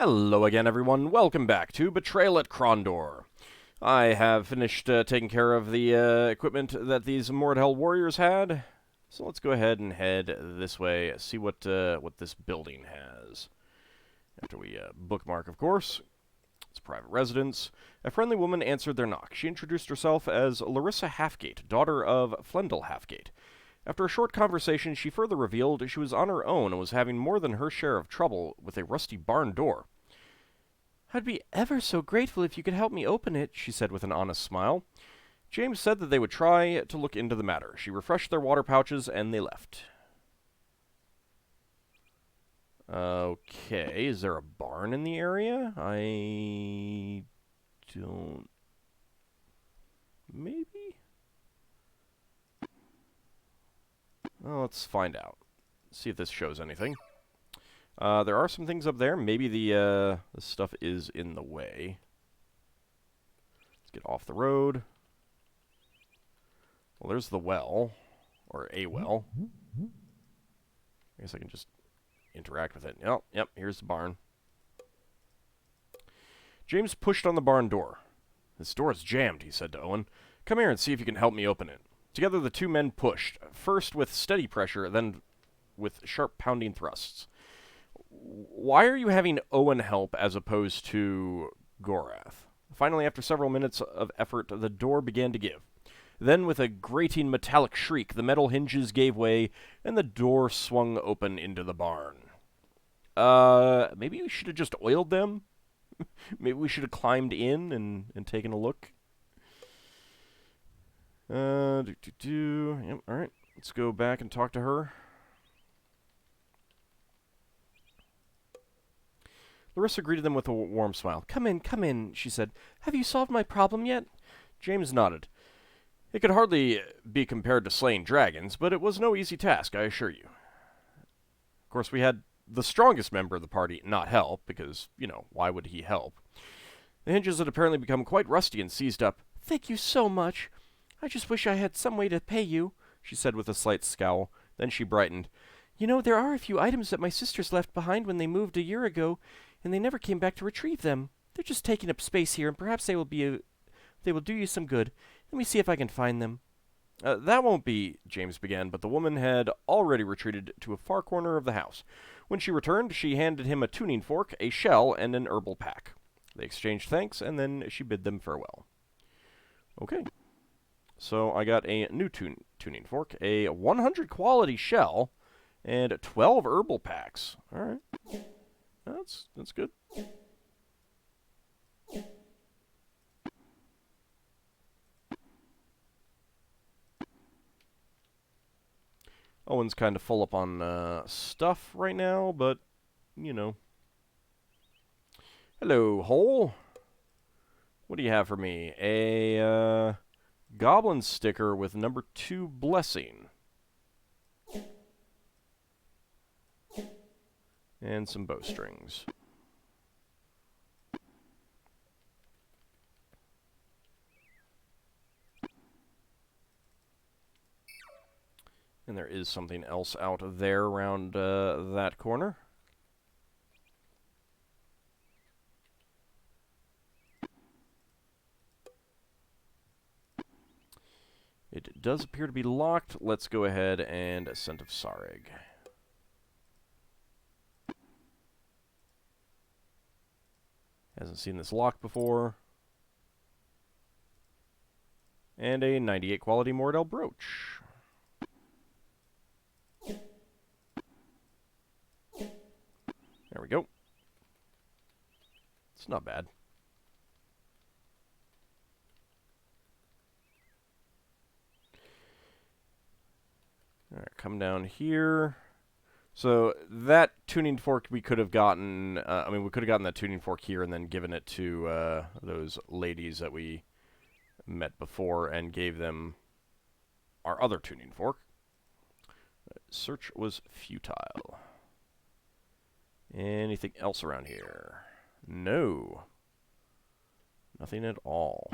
Hello again, everyone. Welcome back to Betrayal at Krondor. I have finished taking care of the equipment that these Mordhell warriors had, so let's go ahead and head this way, see what this building has. After we bookmark, of course. It's a private residence. A friendly woman answered their knock. She introduced herself as Larissa Halfgate, daughter of Flendel Halfgate. After a short conversation, she further revealed she was on her own and was having more than her share of trouble with a rusty barn door. "I'd be ever so grateful if you could help me open it," she said with an honest smile. James said that they would try to look into the matter. She refreshed their water pouches, and they left. Okay, is there a barn in the area? I don't... Maybe? Well, let's find out. See if this shows anything. There are some things up there. Maybe the stuff is in the way. Let's get off the road. Well, there's the well. Or a well. I guess I can just interact with it. Yep, here's the barn. James pushed on the barn door. "This door is jammed," he said to Owen. "Come here and see if you can help me open it." Together the two men pushed, first with steady pressure, then with sharp pounding thrusts. Why are you having Owen help as opposed to Gorath? Finally, after several minutes of effort, the door began to give. Then, with a grating metallic shriek, the metal hinges gave way, and the door swung open into the barn. Maybe we should have just oiled them? Maybe we should have climbed in and taken a look? Yep, alright. Let's go back and talk to her. Larissa greeted them with a warm smile. Come in, she said. "Have you solved my problem yet?" James nodded. It could hardly be compared to slaying dragons, but it was no easy task, I assure you. Of course, we had the strongest member of the party not help, because, why would he help? The hinges had apparently become quite rusty and seized up. "Thank you so much. I just wish I had some way to pay you," she said with a slight scowl. Then she brightened. There are a few items that my sisters left behind when they moved a year ago, and they never came back to retrieve them. They're just taking up space here, and perhaps they will do you some good. Let me see if I can find them." That won't be," James began, but the woman had already retreated to a far corner of the house. When she returned, she handed him a tuning fork, a shell, and an herbal pack. They exchanged thanks, and then she bid them farewell. Okay. So I got a new tuning fork, a 100 quality shell, and 12 herbal packs. All right. That's good. Owen's kind of full up on stuff right now, but, Hello, Hole. What do you have for me? A goblin sticker with number 2 blessing. And some bowstrings. And there is something else out there around that corner. It does appear to be locked. Let's go ahead and Ascent of Sareg. Hasn't seen this lock before. And a 98 quality Mordell brooch. There we go. It's not bad. Alright, come down here. So that tuning fork we could have gotten, we could have gotten that tuning fork here and then given it to those ladies that we met before and gave them our other tuning fork. Search was futile. Anything else around here? No. Nothing at all.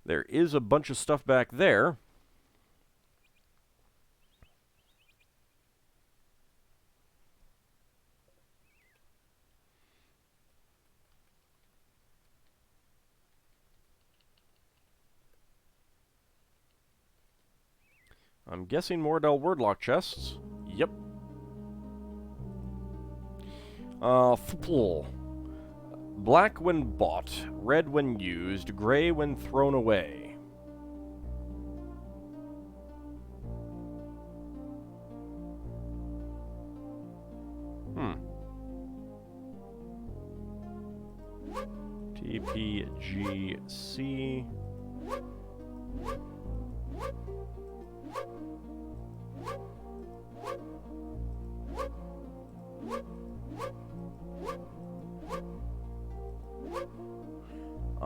There is a bunch of stuff back there. I'm guessing more Del Wordlock chests. Yep. Black when bought, red when used, gray when thrown away. TPGC.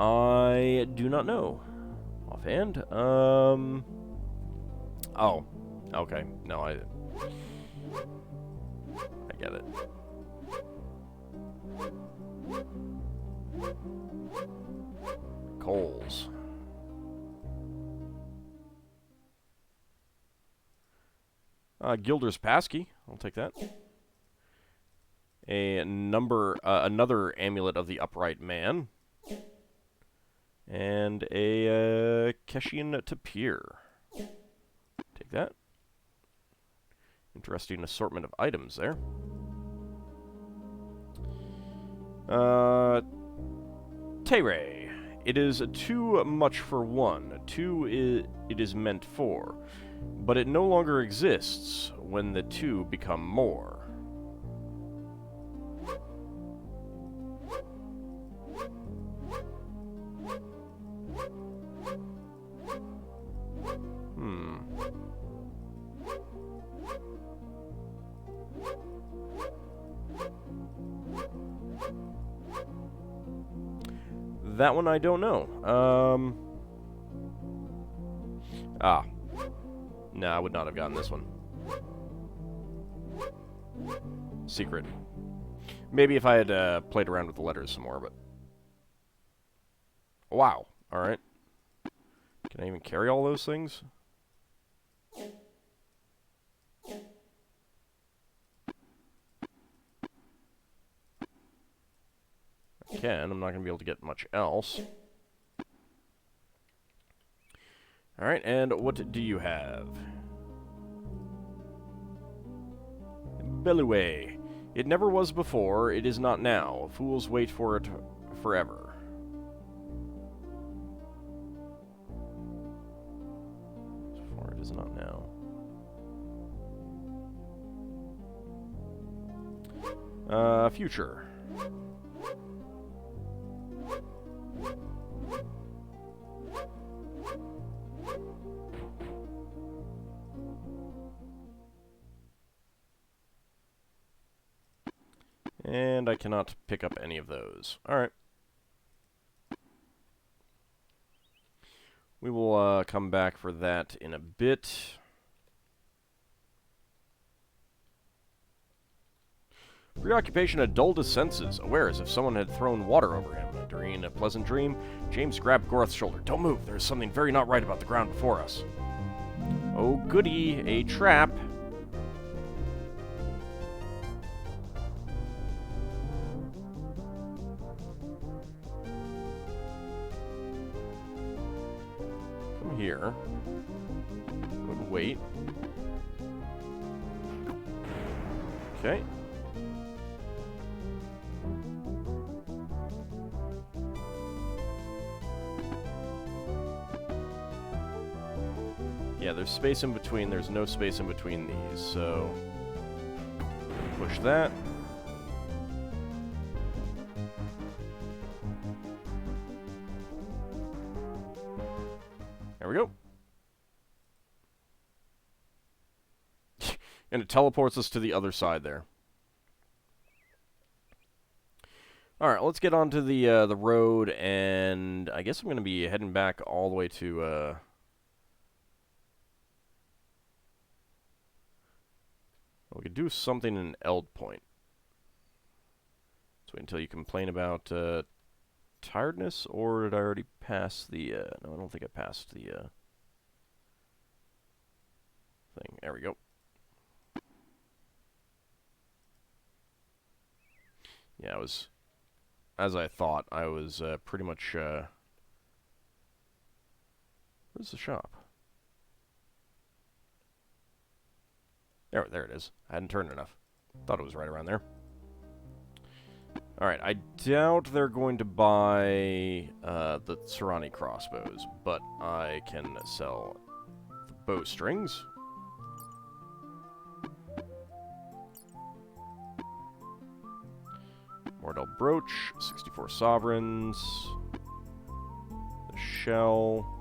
I do not know. Offhand. Oh. Okay. No, I get it. Coals. Gilder's Passkey. I'll take that. Another Amulet of the Upright Man. And a Keshian Tapir. Take that. Interesting assortment of items there. Tere. It is too much for one. It is meant for. But it no longer exists when the two become more. That one I don't know. No, I would not have gotten this one. Secret. Maybe if I had played around with the letters some more, but... Wow. Alright. Can I even carry all those things? I can. I'm not going to be able to get much else. Alright, and what do you have? Belluway. It never was before, it is not now. Fools wait for it forever. For it is not now. Future. And I cannot pick up any of those. Alright. We will come back for that in a bit. Preoccupation had dulled his senses, aware as if someone had thrown water over him. During a pleasant dream, James grabbed Gorth's shoulder. Don't move, there is something very not right about the ground before us. Oh goody, a trap. Come here. Wait. Okay. Yeah, there's space in between. There's no space in between these, so... Push that. There we go. And it teleports us to the other side there. Alright, let's get onto the road, and I guess I'm going to be heading back all the way to... We could do something in Eld Point. So until you complain about tiredness, or did I already pass the, no, I don't think I passed the, thing. There we go. Yeah, I was, as I thought, I was, pretty much, where's the shop? There it is. I hadn't turned enough. Thought it was right around there. Alright, I doubt they're going to buy the Serrani crossbows, but I can sell the bowstrings. Mordell brooch, 64 sovereigns. The shell.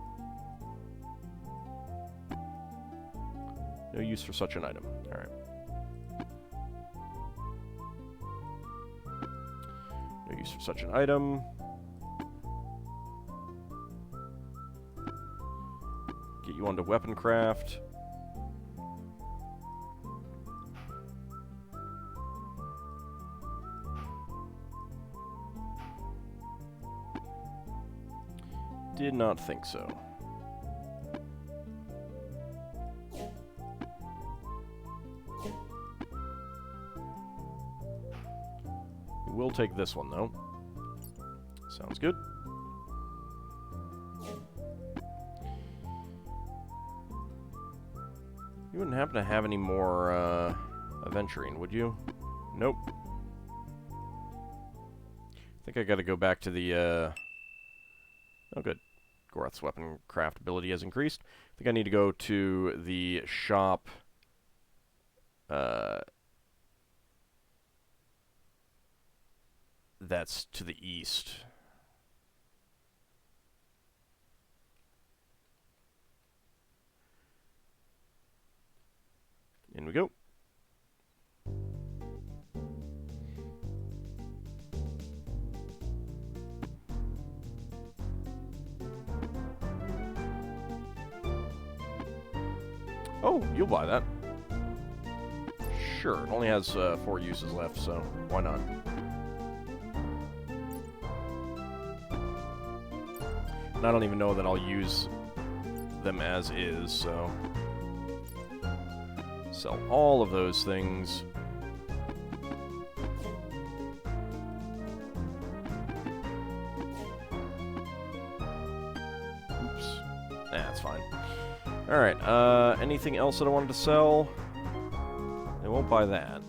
No use for such an item. Alright. No use for such an item. Get you onto weapon craft. Did not think so. We'll take this one, though. Sounds good. You wouldn't happen to have any more, aventurine, would you? Nope. I think I gotta go back to the, oh, good. Gorath's weapon craft ability has increased. I think I need to go to the shop, that's to the east. In we go. Oh, you'll buy that. Sure, it only has 4 uses left, so why not? And I don't even know that I'll use them as is, so... Sell all of those things. Oops. That's fine. Alright, anything else that I wanted to sell? They won't buy that.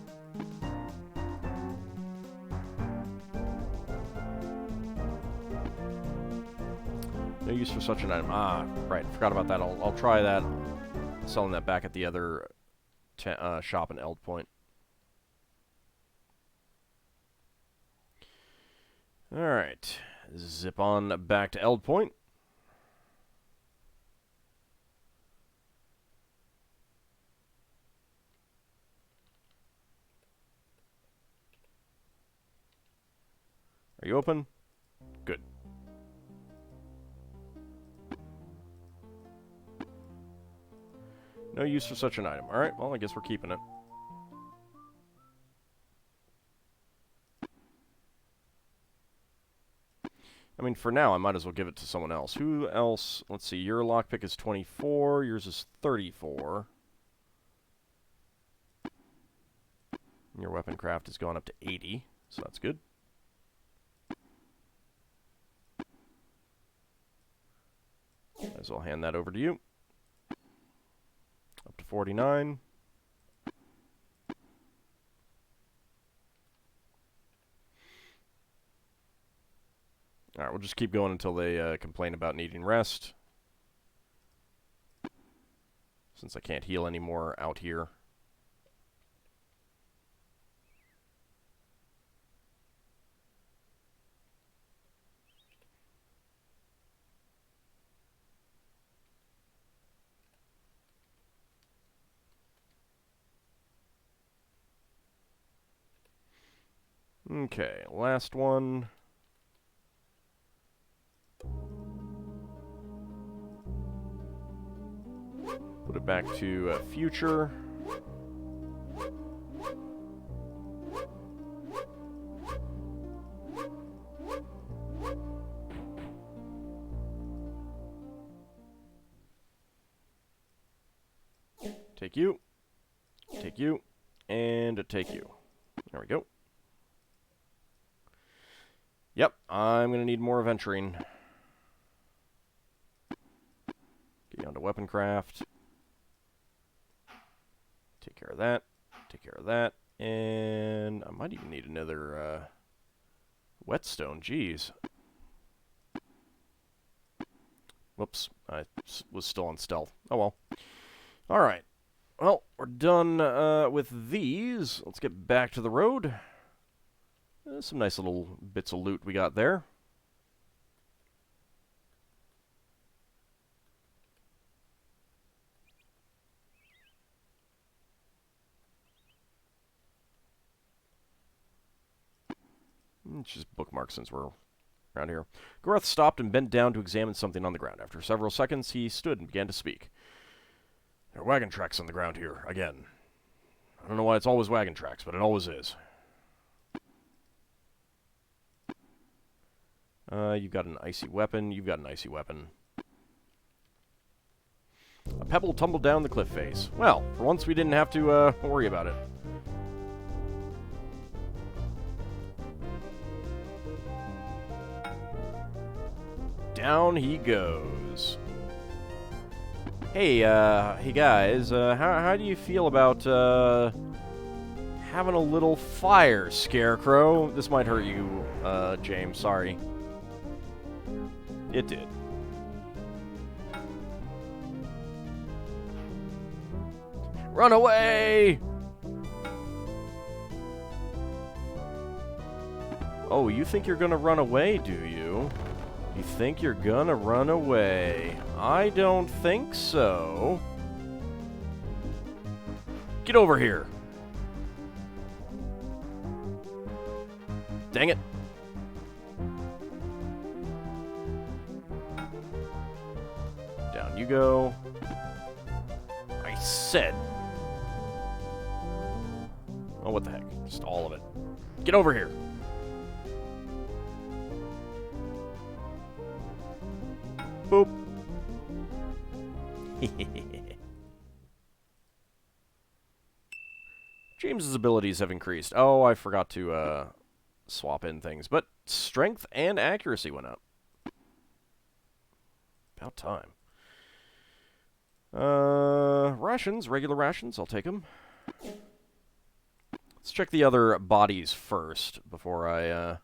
No use for such an item. Ah, right, forgot about that. I'll try that. Selling that back at the other shop in Eld Point. Alright, zip on back to Eld Point. Are you open? Good. No use for such an item. Alright, well, I guess we're keeping it. I mean, for now, I might as well give it to someone else. Who else? Let's see, your lockpick is 24, yours is 34. And your weapon craft has gone up to 80, so that's good. Might as well hand that over to you. Up to 49. Alright, we'll just keep going until they complain about needing rest. Since I can't heal anymore out here. Okay, last one. Put it back to future. Take you. Take you. And take you. There we go. Yep, I'm going to need more aventurine. Get you onto weapon craft. Take care of that. Take care of that. And I might even need another whetstone. Jeez. Whoops. I was still on stealth. Oh well. Alright. Well, we're done with these. Let's get back to the road. Some nice little bits of loot we got there. Let's just bookmark since we're around here. Gareth stopped and bent down to examine something on the ground. After several seconds, he stood and began to speak. There are wagon tracks on the ground here, again. I don't know why it's always wagon tracks, but it always is. You've got an icy weapon. You've got an icy weapon. A pebble tumbled down the cliff face. Well, for once we didn't have to worry about it. Down he goes. Hey, hey guys, how do you feel about, having a little fire, Scarecrow? This might hurt you, James, sorry. It did. Run away! Oh, you think you're gonna run away, do you? You think you're gonna run away? I don't think so. Get over here. Dang it. Down you go. I said. Oh, what the heck? Just all of it. Get over here. Boop. James's abilities have increased. Oh, I forgot to swap in things. But strength and accuracy went up. About time. Rations. Regular rations. I'll take them. Let's check the other bodies first before I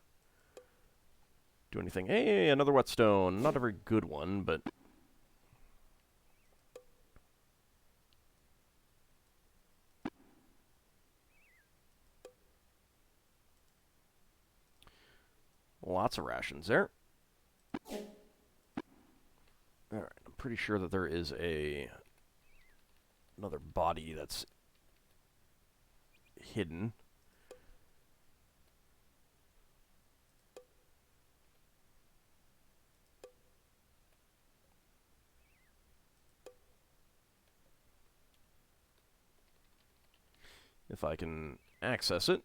do anything. Hey, another whetstone. Not a very good one, but... Lots of rations there. Alright, I'm pretty sure that there is another body that's hidden. If I can access it.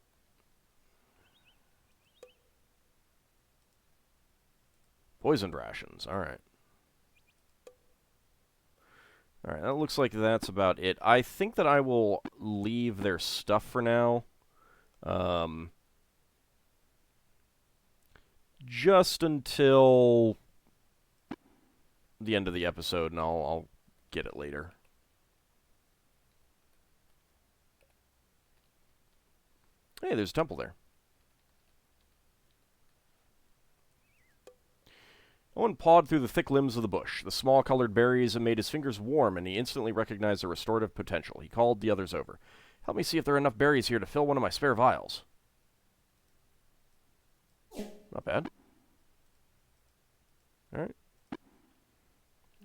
Poisoned rations, alright. Alright, that looks like that's about it. I think that I will leave their stuff for now. Just until the end of the episode, and I'll get it later. Hey, there's a temple there. Owen pawed through the thick limbs of the bush. The small colored berries made his fingers warm, and he instantly recognized their restorative potential. He called the others over. Help me see if there are enough berries here to fill one of my spare vials. Not bad. Alright.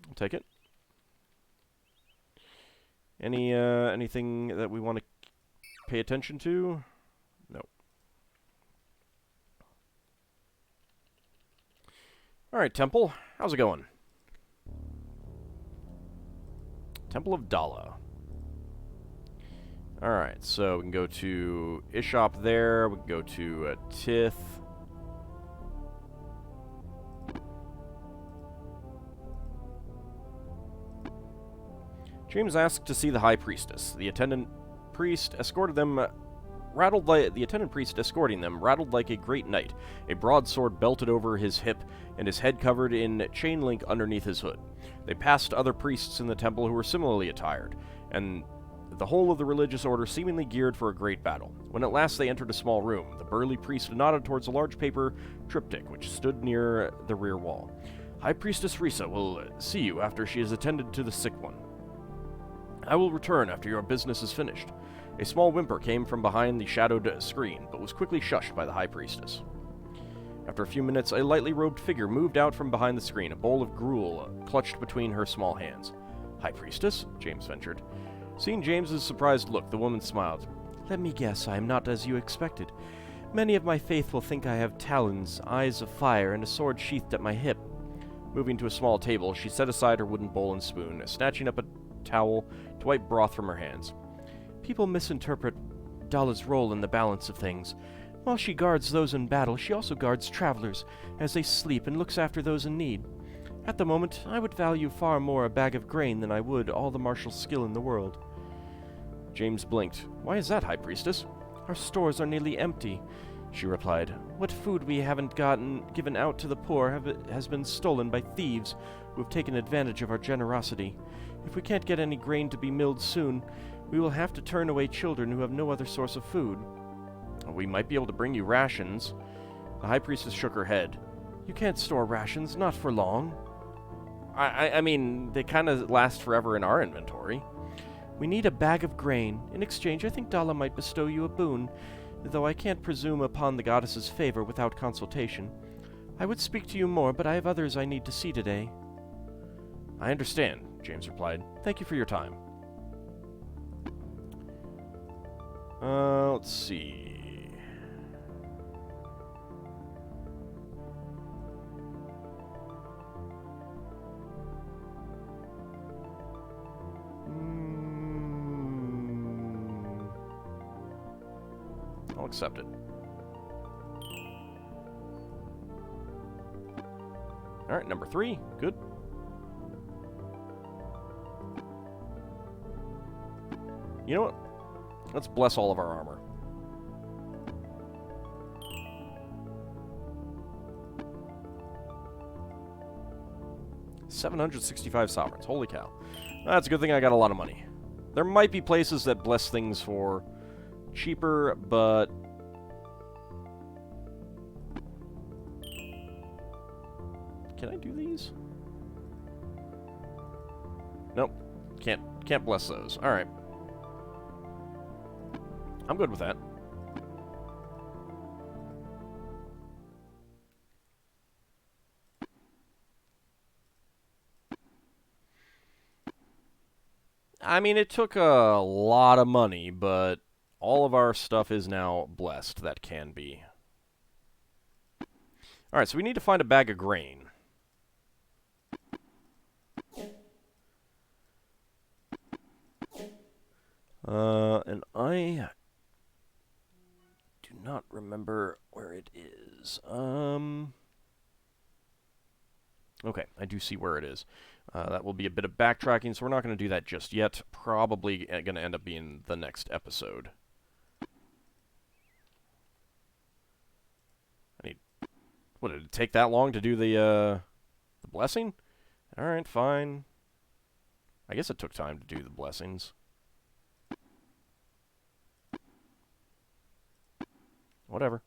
I'll take it. Anything that we want to pay attention to? Nope. Alright, Temple. How's it going? Temple of Dala. Alright, so we can go to Ishop there. We can go to Tith. James asked to see the High Priestess. The attendant priest escorted them, the attendant priest escorting them rattled like a great knight, a broadsword belted over his hip, and his head covered in chain link underneath his hood. They passed other priests in the temple who were similarly attired, and the whole of the religious order seemingly geared for a great battle. When at last they entered a small room, the burly priest nodded towards a large paper triptych which stood near the rear wall. High Priestess Risa will see you after she has attended to the sick one. I will return after your business is finished. A small whimper came from behind the shadowed screen, but was quickly shushed by the High Priestess. After a few minutes, a lightly robed figure moved out from behind the screen, a bowl of gruel clutched between her small hands. High Priestess? James ventured. Seeing James's surprised look, the woman smiled. Let me guess, I am not as you expected. Many of my faithful think I have talons, eyes of fire, and a sword sheathed at my hip. Moving to a small table, she set aside her wooden bowl and spoon, snatching up a towel to wipe broth from her hands. People misinterpret Dala's role in the balance of things. While she guards those in battle, she also guards travelers as they sleep and looks after those in need. At the moment, I would value far more a bag of grain than I would all the martial skill in the world. James blinked. Why is that, High Priestess? Our stores are nearly empty, she replied. What food we haven't given out to the poor has been stolen by thieves who have taken advantage of our generosity. If we can't get any grain to be milled soon, we will have to turn away children who have no other source of food. We might be able to bring you rations. The High Priestess shook her head. You can't store rations, not for long. I mean, they kind of last forever in our inventory. We need a bag of grain. In exchange, I think Dala might bestow you a boon, though I can't presume upon the goddess's favor without consultation. I would speak to you more, but I have others I need to see today. I understand, James replied. Thank you for your time. Let's see. I'll accept it. Alright, number 3. Good. You know what? Let's bless all of our armor. $765 sovereigns. Holy cow. That's a good thing I got a lot of money. There might be places that bless things for cheaper, but can I do these? Nope. Can't bless those. Alright. I'm good with that. I mean, it took a lot of money, but all of our stuff is now blessed. That can be. Alright, so we need to find a bag of grain. And I do not remember where it is. Okay, I do see where it is. That will be a bit of backtracking, so we're not going to do that just yet. Probably going to end up being the next episode. What, did it take that long to do the blessing? Alright, fine. I guess it took time to do the blessings. Whatever.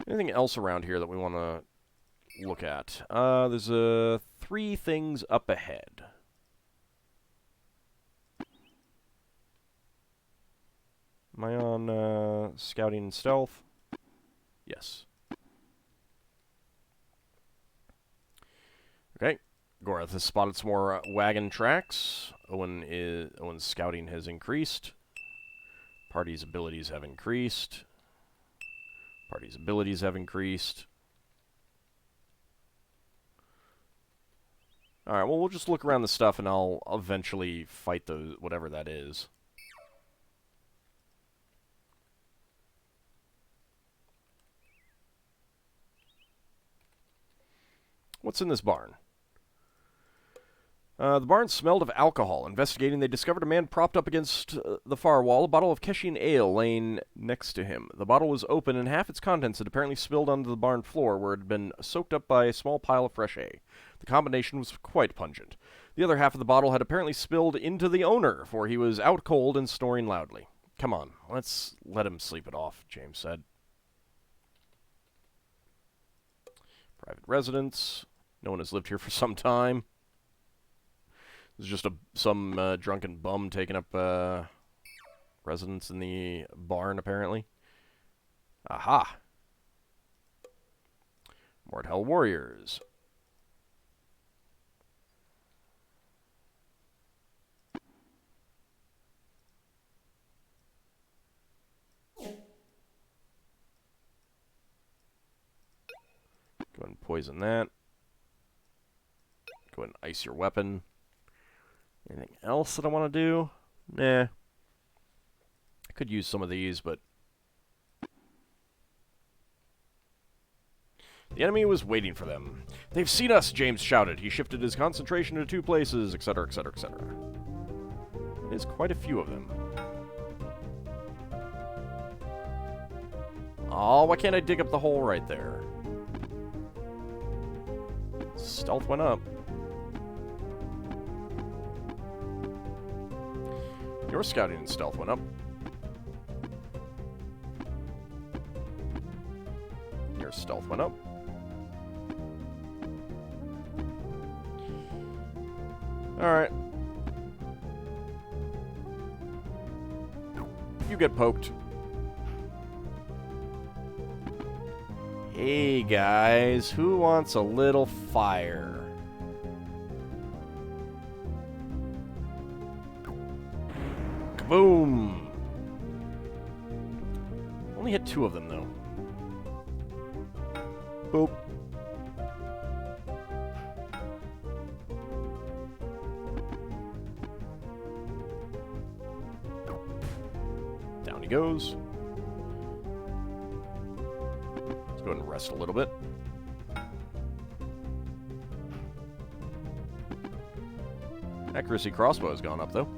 Anything else around here that we want to look at? There's 3 things up ahead. Am I on scouting and stealth? Yes. Okay. Gorath has spotted some more wagon tracks. Owen's scouting has increased. Party's abilities have increased. Party's abilities have increased. Alright, well, we'll just look around the stuff and I'll eventually fight those, whatever that is. What's in this barn? The barn smelled of alcohol. Investigating, they discovered a man propped up against the far wall, a bottle of Keshin ale laying next to him. The bottle was open, and half its contents had apparently spilled onto the barn floor, where it had been soaked up by a small pile of fresh hay. The combination was quite pungent. The other half of the bottle had apparently spilled into the owner, for he was out cold and snoring loudly. Come on, let's let him sleep it off, James said. Private residence. No one has lived here for some time. There's just some drunken bum taking up residence in the barn, apparently. Aha! Mordhell Warriors. Go ahead and poison that. Go ahead and ice your weapon. Anything else that I want to do? Nah. I could use some of these, but... The enemy was waiting for them. They've seen us, James shouted. He shifted his concentration to 2 places, etc., etc., etc. There's quite a few of them. Oh, why can't I dig up the hole right there? Stealth went up. Your scouting and stealth went up. Your stealth went up. Alright. You get poked. Hey guys, who wants a little fire? Kaboom! Only hit 2 of them though. Boop. Down he goes. Let's go ahead and rest a little bit. Accuracy crossbow has gone up though.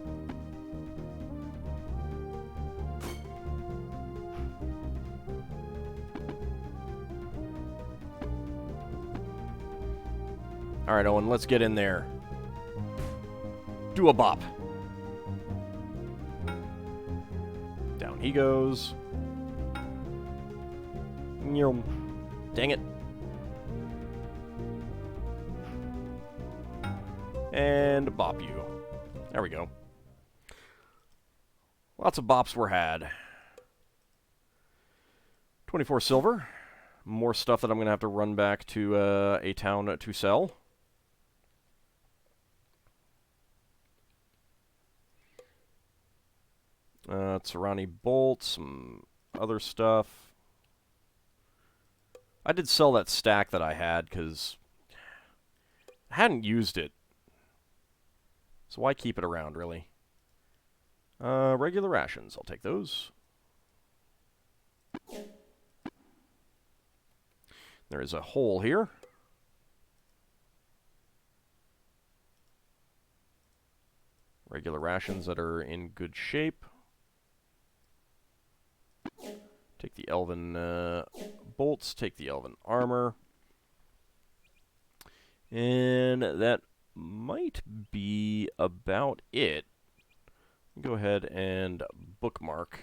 Alright, Owen, let's get in there. Do a bop. Down he goes. Dang it. And bop you. There we go. Lots of bops were had. 24 silver. More stuff that I'm going to have to run back to a town to sell. Tsarani bolts, some other stuff. I did sell that stack that I had because I hadn't used it. So why keep it around, really? Regular rations, I'll take those. There is a hole here. Regular rations that are in good shape. Take the elven bolts, take the elven armor. And that might be about it. Go ahead and bookmark.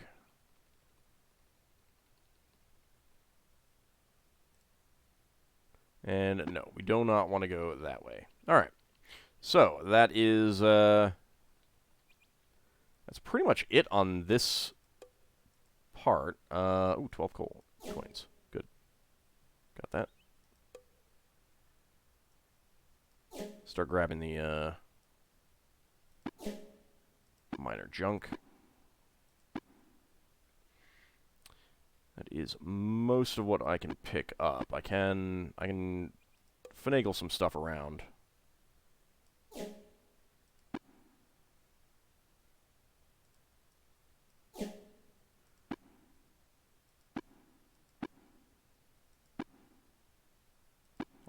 And no, we do not want to go that way. Alright. So, that is... that's pretty much it on this part. Ooh, 12 coal coins. Good. Got that. Start grabbing the minor junk. That is most of what I can pick up. I can finagle some stuff around.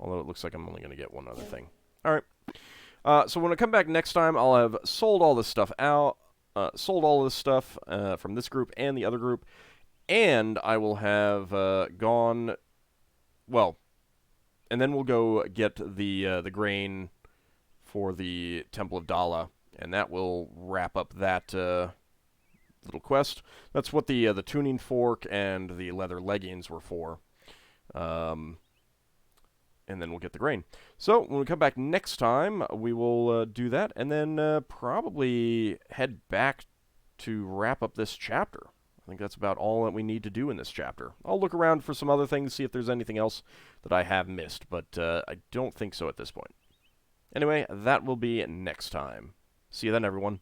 Although it looks like I'm only going to get one other thing. Alright. So when I come back next time, I'll have sold all this stuff out. Sold all this stuff from this group and the other group. And I will have gone... Well, and then we'll go get the grain for the Temple of Dala. And that will wrap up that little quest. That's what the tuning fork and the leather leggings were for. And then we'll get the grain. So, when we come back next time, we will do that, and then probably head back to wrap up this chapter. I think that's about all that we need to do in this chapter. I'll look around for some other things, see if there's anything else that I have missed, but I don't think so at this point. Anyway, that will be next time. See you then, everyone.